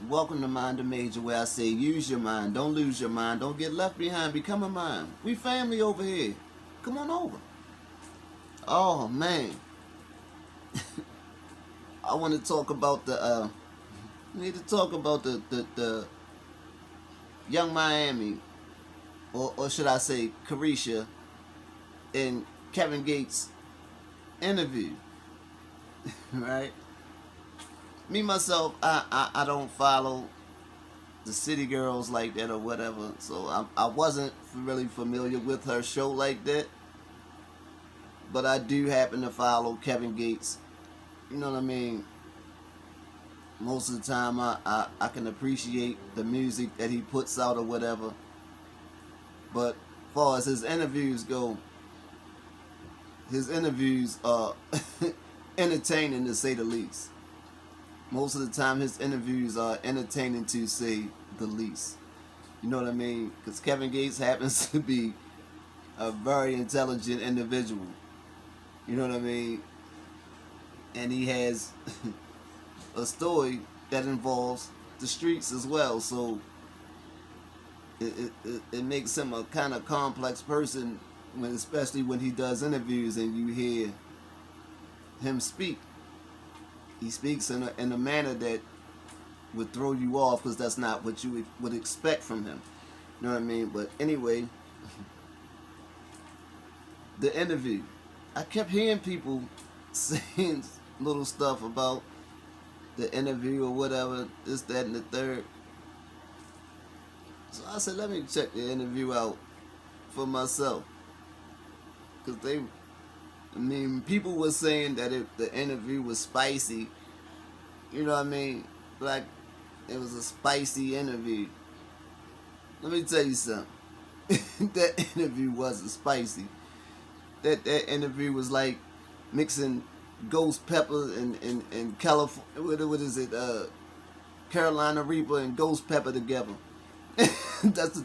Welcome to Mind the Major, where I say use your mind, don't lose your mind, don't get left behind, become a mind. We family over here. Come on over. Oh man, I want to talk about the. Need to talk about the young Miami, or should I say Caresha, and Kevin Gates interview, right? Me myself, I don't follow the city girls like that or whatever, so I wasn't really familiar with her show like that. But I do happen to follow Kevin Gates. You know what I mean? Most of the time, I can appreciate the music that he puts out or whatever. But as far as his interviews go, his interviews are entertaining to say the least. Most of the time, his interviews are entertaining to say the least. You know what I mean? Because Kevin Gates happens to be a very intelligent individual. You know what I mean? And he has a story that involves the streets as well. So it makes him a kind of complex person, especially when he does interviews and you hear him speak. He speaks in a manner that would throw you off because that's not what you would expect from him. You know what I mean? But anyway, the interview. I kept hearing people saying little stuff about the interview or whatever, this, that, and the third. So I said, let me check the interview out for myself. Because people were saying that the interview was spicy. You know what I mean? Like, it was a spicy interview. Let me tell you something. That interview wasn't spicy. That interview was like mixing ghost pepper and California, what is it, Carolina Reaper and ghost pepper together. that's the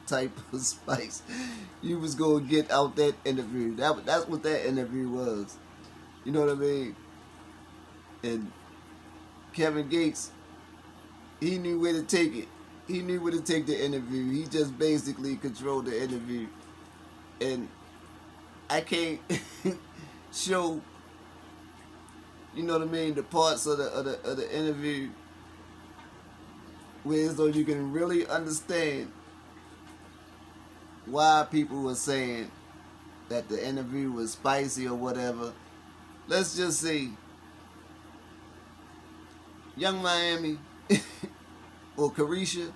type of spice you was gonna get out that interview. That's what that interview was. You know what I mean? And Kevin Gates, he knew where to take it. He knew where to take the interview. He just basically controlled the interview. And I can't show, you know what I mean, the parts of the interview where so you can really understand why people were saying that the interview was spicy or whatever. Let's just say young Miami or Caresha,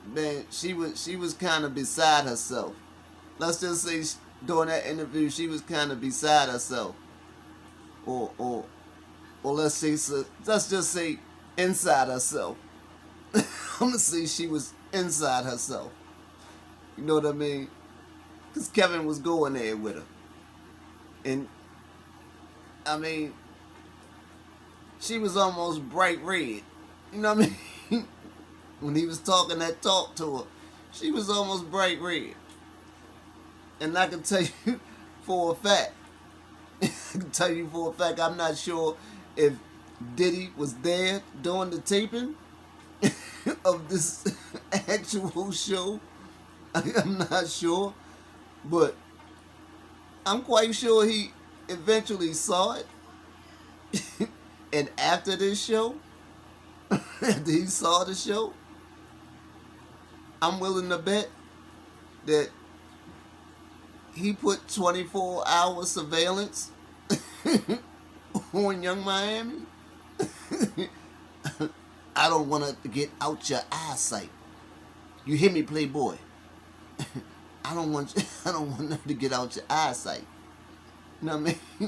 man, she was kind of beside herself. Let's just say during that interview she was kind of beside herself, or let's just say inside herself. I'm gonna say she was inside herself. You know what I mean? Because Kevin was going there with her, and I mean, she was almost bright red. You know what I mean? When he was talking that talk to her, she was almost bright red. And I can tell you for a fact, I'm not sure if Diddy was there during the taping of this actual show. I'm not sure. But I'm quite sure he eventually saw it. And after this show, after he saw the show, I'm willing to bet that he put 24-hour surveillance on young Miami. I don't want to get out your eyesight. You hear me, Playboy? I don't want them to get out your eyesight. You know what I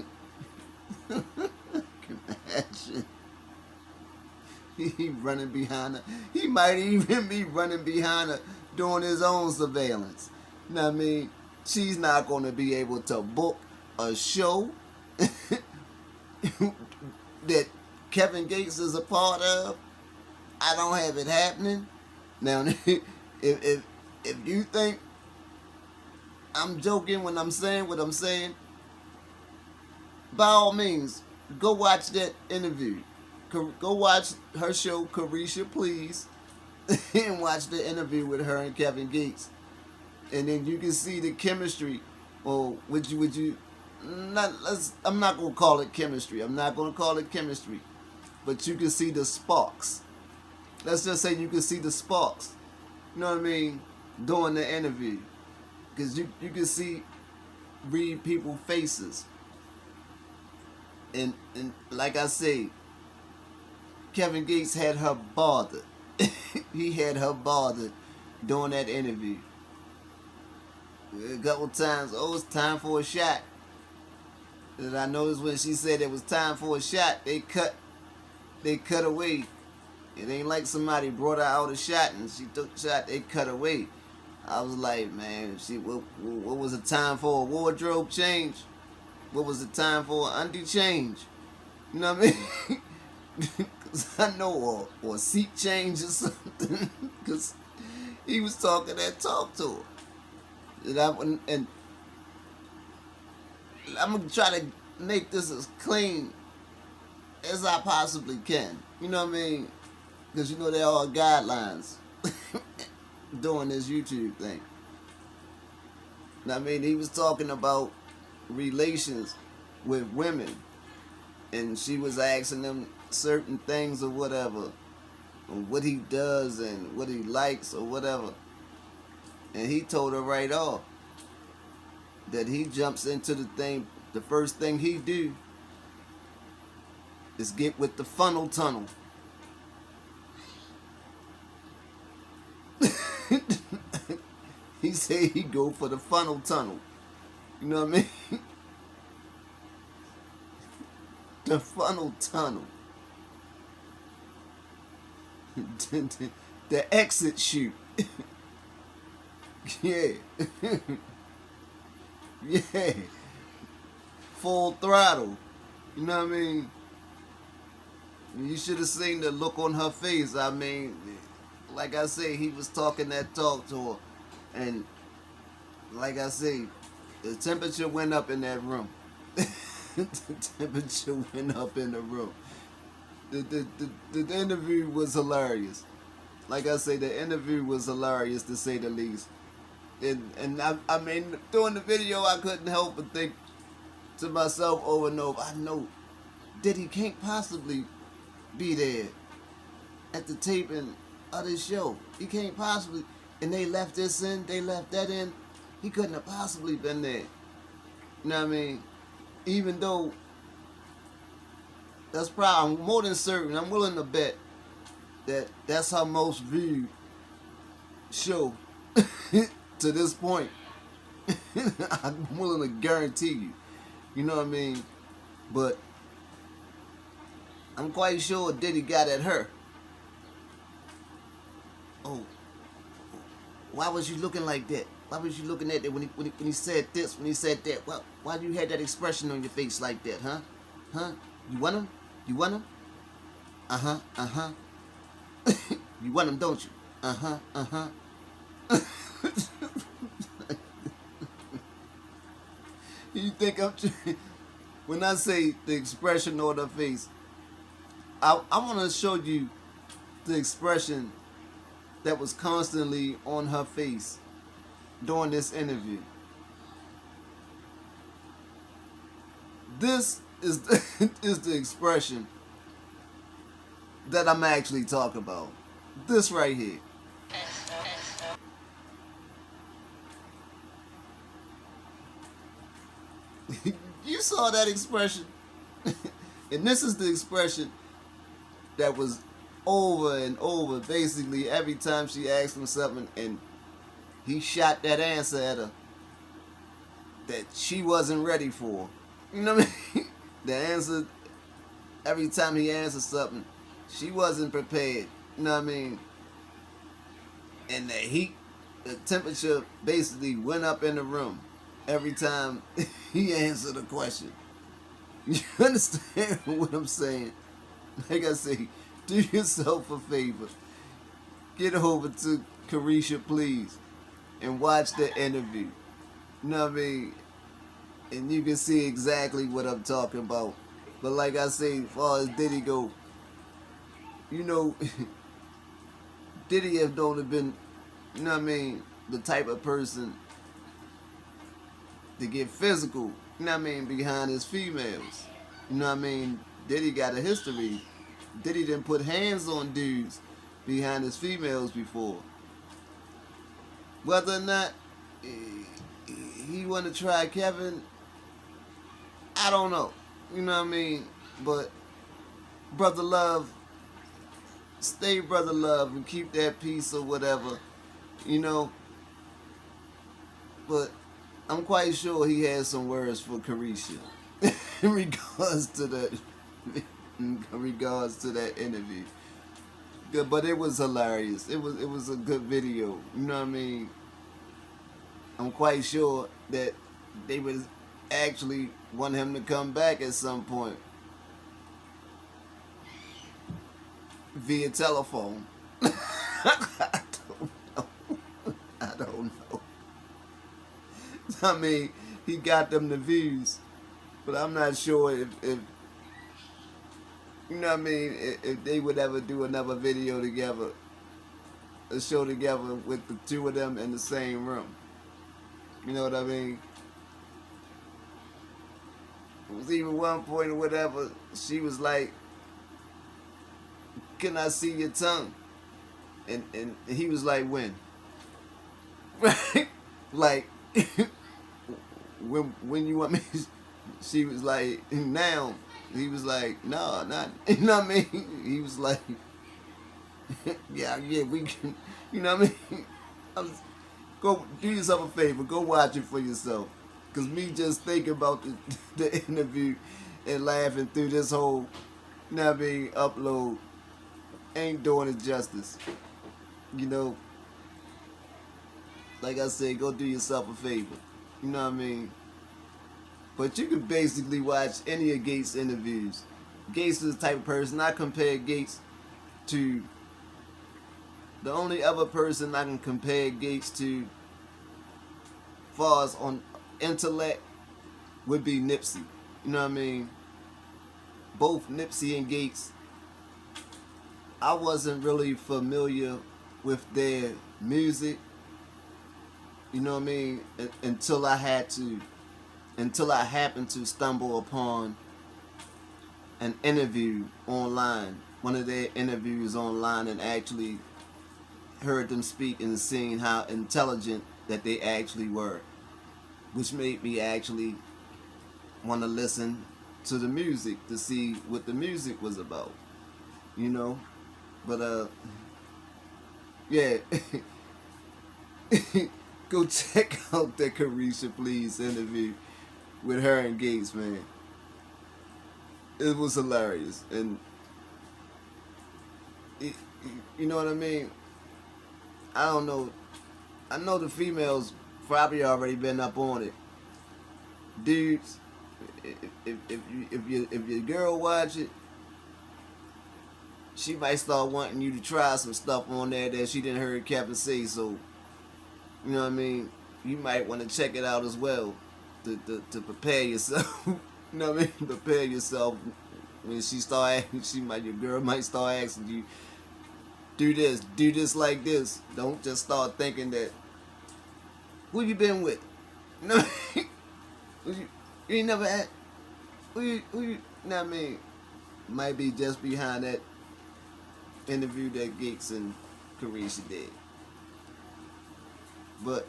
mean? Imagine. He running behind her. He might even be running behind her doing his own surveillance. You know what I mean? She's not going to be able to book a show that Kevin Gates is a part of. I don't have it happening. Now, if you think I'm joking when I'm saying what I'm saying, by all means, go watch that interview. Go watch her show, Caresha Please, and watch the interview with her and Kevin Gates, and then you can see the chemistry. Or would you not? I'm not gonna call it chemistry. I'm not gonna call it chemistry, but you can see the sparks. Let's just say you can see the sparks. You know what I mean? During the interview, because you can read people's faces, and like I say, Kevin Gates had her bothered. He had her bothered during that interview. A couple times, oh, it's time for a shot. And I noticed when she said it was time for a shot, they cut away. It ain't like somebody brought her out a shot and she took the shot, they cut away. I was like, man, what was the time for a wardrobe change? What was the time for an undie change? You know what I mean? Cause I know, or a seat change or something. Cause he was talking that talk to her. And I'm gonna try to make this as clean as I possibly can. You know what I mean? Because you know there are guidelines doing this YouTube thing. And I mean, he was talking about relations with women, and she was asking him certain things or whatever, and what he does and what he likes or whatever. And he told her right off that he jumps into the thing, the first thing he do is get with the funnel tunnel. He said he go for the funnel tunnel. You know what I mean? The funnel tunnel. The exit chute. Yeah. Yeah. Full throttle. You know what I mean? You should have seen the look on her face. I mean, like I say, he was talking that talk to her. And like I say, the temperature went up in that room. The temperature went up in the room. The interview was hilarious. Like I say, the interview was hilarious to say the least. And I mean, during the video, I couldn't help but think to myself over and over, I know Diddy can't possibly be there at the taping of this show. He can't possibly, and they left this in, they left that in. He couldn't have possibly been there. You know what I mean? Even though that's probably, I'm more than certain, I'm willing to bet that that's her most viewed show to this point. I'm willing to guarantee you. You know what I mean? But I'm quite sure Diddy got at her. Oh, why was you looking like that? Why was you looking at that when he said this, when he said that? Why do you have that expression on your face like that, huh? Huh? You want him? You want him? Uh-huh, uh-huh. You want him, don't you? Uh-huh, uh-huh. You think I'm when I say the expression on her face, I want to show you the expression that was constantly on her face during this interview. This is the expression that I'm actually talking about. This right here. You saw that expression? And this is the expression that was over and over, basically every time she asked him something and he shot that answer at her that she wasn't ready for. You know what I mean? The answer, every time he answered something, she wasn't prepared. You know what I mean? And the heat, the temperature basically went up in the room every time he answered a question. You understand what I'm saying? Like I say, do yourself a favor. Get over to Caresha Please and watch the interview. You know what I mean? And you can see exactly what I'm talking about. But like I say, as far as Diddy go, you know, Diddy have known to been, you know what I mean, the type of person to get physical, you know what I mean, behind his females. You know what I mean? Diddy got a history. Diddy didn't put hands on dudes behind his females before. Whether or not he want to try Kevin, I don't know. You know what I mean? But brother love, stay brother love and keep that peace or whatever, you know. But I'm quite sure he has some words for Caresha in regards to that interview. But it was hilarious. It was a good video. You know what I mean? I'm quite sure that they would actually want him to come back at some point via telephone. I don't know. I mean, he got them the views, but I'm not sure if you know what I mean, if they would ever do another video together, a show together with the two of them in the same room. You know what I mean? It was even one point or whatever, she was like, "Can I see your tongue?" And he was like, "When?" Right? Like, when you want me? She was like, "Now." He was like, "No, not." You know what I mean? He was like, yeah, we can. You know what I mean? Go do yourself a favor. Go watch it for yourself. Cause me just thinking about the interview and laughing through this whole, you know what I mean, upload ain't doing it justice. You know, like I said, go do yourself a favor. You know what I mean? But you can basically watch any of Gates' interviews. Gates is the type of person, I compare Gates to, the only other person I can compare Gates to, far as on intellect, would be Nipsey. You know what I mean? Both Nipsey and Gates, I wasn't really familiar with their music, you know what I mean, until I happened to stumble upon an interview online, one of their interviews online, and actually heard them speak and seen how intelligent that they actually were, which made me actually want to listen to the music to see what the music was about, you know. But yeah. Go check out that Caresha Please interview with her and Gates, man. It was hilarious. And you know what I mean? I don't know. I know the females probably already been up on it. Dudes, if your girl watch it, she might start wanting you to try some stuff on there that she didn't hear Kevin say. So, you know what I mean? You might want to check it out as well to prepare yourself. You know what I mean? Prepare yourself when she start asking. Your girl might start asking you, do this like this. Don't just start thinking that, who you been with? You know what I mean? You ain't never asked. Who you know what I mean? Might be just behind that interview that Gates and Caresha did. But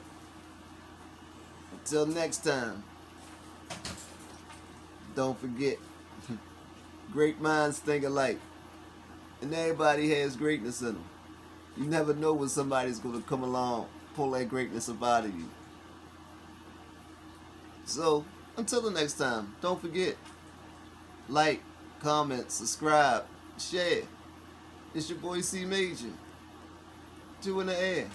until next time, don't forget, great minds think alike, and everybody has greatness in them. You never know when somebody's going to come along, pull that greatness up out of you. So until the next time, don't forget, like, comment, subscribe, share. It's your boy C Major. 2 in the air.